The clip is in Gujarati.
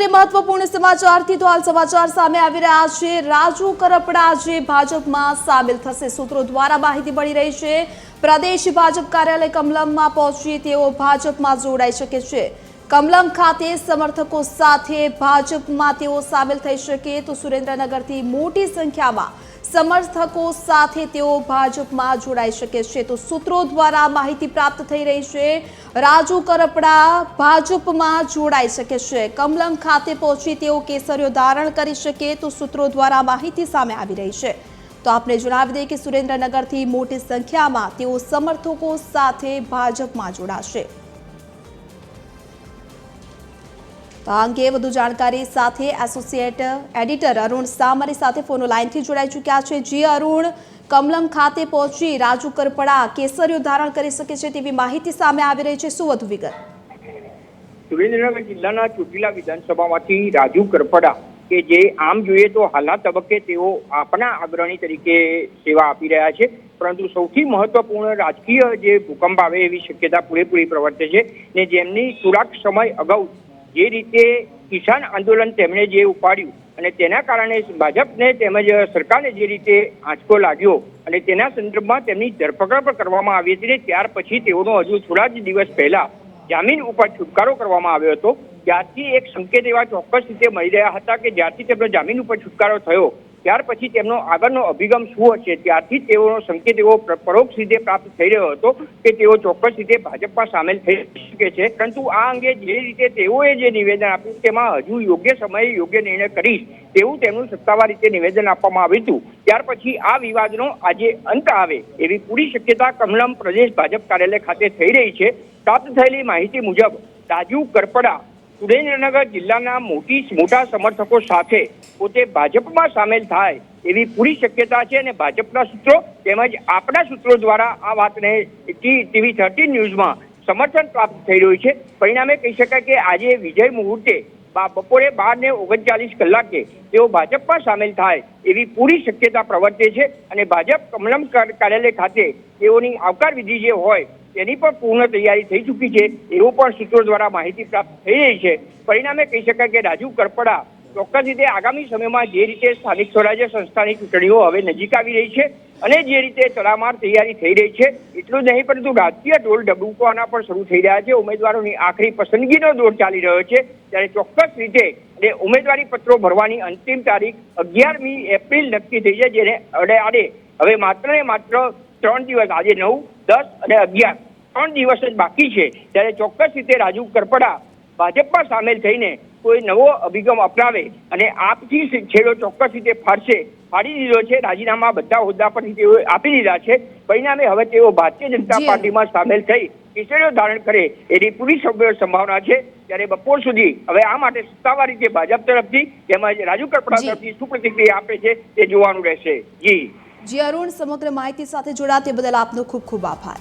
કરીએ મહત્વપૂર્ણ સમાચારથી તો હાલ સમાચાર સામે આવી રહ્યા છે। રાજુ કરપડા જે ભાજપમાં સામેલ થશે સૂત્રો દ્વારા માહિતી મળી રહી છે। પ્રદેશ ભાજપ કાર્યાલય કમલમમાં પહોંચી તેઓ ભાજપમાં જોડાઈ શકે છે। કમલમ ખાતે સમર્થકો સાથે ભાજપમાં તેઓ સામેલ થઈ શકે તો સુરેન્દ્રનગરથી મોટી સંખ્યામાં સમર્થકો સાથે તેઓ ભાજપમાં જોડાઈ શકે છે। તો સૂત્રો દ્વારા માહિતી પ્રાપ્ત થઈ રહી છે। રાજુ કરપડા ભાજપમાં જોડાઈ શકે છે। કમલમ ખાતે પહોંચી તેઓ કેસરીઓ ધારણ કરી શકે તો સૂત્રો દ્વારા માહિતી સામે આવી રહી છે। તો આપને જણાવી દઈએ કે સુરેન્દ્રનગરથી મોટી સંખ્યામાં તેઓ સમર્થકો સાથે ભાજપમાં જોડાશે। તો આ અંગે વધુ જાણકારી સાથે એસોસિએટ એડિટર અરુણ શાહ મારી સાથે ફોન લાઈનથી જોડાઈ ચૂક્યા છે। જી અરુણ, કમલમ ખાતે પહોંચી રાજુ કરપડા કેસરીઓ ધારણ કરી શકે છે તેવી માહિતી સામે આવી રહી છે, શું વધુ વિગત? સુરેન્દ્રનગર જિલ્લાના ચોટીલા વિધાનસભામાંથી રાજુ કરપડા કે જે આમ જોઈએ તો હાલના તબક્કે તેઓ આપના અગ્રણી તરીકે સેવા આપી રહ્યા છે, પરંતુ સૌથી મહત્વપૂર્ણ રાજકીય જે ભૂકંપ આવે એવી શક્યતા પૂરેપૂરી પ્રવર્તે છે ને જેમની થોડાક સમય અગાઉ જે રીતે કિસાન આંદોલન તેમણે જે ઉપાડ્યું અને તેના કારણે ભાજપને તેમજ સરકારને જે રીતે આંચકો લાગ્યો અને તેના સંદર્ભમાં તેમની ધરપકડ પણ કરવામાં આવી હતી। ત્યાર પછી તેઓનો હજુ થોડા જ દિવસ પહેલા જામીન ઉપર છુટકારો કરવામાં આવ્યો હતો। ત્યારથી એક સંકેત એવા ચોક્કસ રીતે મળી રહ્યા હતા કે જ્યારથી તેમનો જામીન ઉપર છુટકારો થયો ત્યાર પછી તેમનો આગળનો અભિગમ શું હશે ત્યારથી તેઓનો સંકેત એવો પરોક્ષ રીતે પ્રાપ્ત થઈ રહ્યો હતો કે તેઓ ચોક્કસ રીતે ભાજપમાં સામેલ થઈ શકે છે। પરંતુ આ અંગે જે રીતે તેઓએ જે નિવેદન આપ્યું તેમાં હજુ યોગ્ય સમયે યોગ્ય નિર્ણય કરીશ તેવું તેમનું સત્તાવાર રીતે નિવેદન આપવામાં આવ્યું હતું। ત્યાર પછી આ વિવાદનો આજે અંત આવે એવી પૂરી શક્યતા કમલમ પ્રદેશ ભાજપ કાર્યાલય ખાતે થઈ રહી છે। પ્રાપ્ત થયેલી માહિતી મુજબ રાજુ કરપડા સુરેન્દ્રનગર જિલ્લાના મોટા સમર્થકો સાથે પોતે ભાજપમાં સામેલ થાય એવી પૂરી શક્યતા છે અને ભાજપના સૂત્રો તેમજ આપણા સૂત્રો દ્વારા આ વાતને TV13 ન્યૂઝમાં સમર્થન પ્રાપ્ત થઈ રહ્યું છે। પરિણામે કહી શકાય કે આજે વિજય મુહૂર્તે બપોરે 12:39 કલાકે તેઓ ભાજપમાં સામેલ થાય એવી પૂરી શક્યતા પ્રવર્તે છે અને ભાજપ કમલમ કાર્યાલય ખાતે તેઓની આવકાર વિધિ જે હોય તેની પણ પૂર્ણ તૈયારી થઈ ચૂકી છે એવું પણ સૂત્રો દ્વારા માહિતી પ્રાપ્ત થઈ રહી છે। પરિણામે કહી શકાય કે રાજુ કરપડા ચોક્કસ રીતે આગામી સમયમાં જે રીતે સ્થાનિક સ્વરાજ્ય સંસ્થાની ચૂંટણીઓ હવે નજીક આવી રહી છે અને જે રીતે તડામાર તૈયારી થઈ રહી છે એટલું જ નહીં પરંતુ રાજકીય ઢોલ ડબુકો આના પણ શરૂ થઈ રહ્યા છે। ઉમેદવારોની આખરી પસંદગીનો દોર ચાલી રહ્યો છે ત્યારે ચોક્કસ રીતે ઉમેદવારી પત્રો ભરવાની અંતિમ તારીખ 11મી એપ્રિલ નક્કી થઈ છે જેને આડે હવે માત્ર ને માત્ર 3 દિવસ આજે 9, 10 અને 11 3 દિવસ જ બાકી છે ત્યારે ચોક્કસ રીતે રાજુ કરપડા ભાજપમાં સામેલ થઈને કોઈ નવો અભિગમ અપનાવે અને આપથી છેડો ચોક્કસ રીતે ફાડી દીધો છે। રાજીનામા બધા હોદ્દા પરથી તેઓ આપી દીધા છે। પરિણામે હવે તેઓ ભારતીય જનતા પાર્ટીમાં સામેલ થઈ કેસરીઓ ધારણ કરે એની પૂરી સંભાવના છે। ત્યારે બપોર સુધી હવે આ માટે સત્તાવાર રીતે ભાજપ તરફથી તેમજ રાજુ કરપડા તરફથી શું પ્રતિક્રિયા આપે છે તે જોવાનું રહેશે। જી અરુણ, સમગ્ર માહિતી સાથે જોડાવા તે બદલ આપનો ખૂબ ખૂબ આભાર।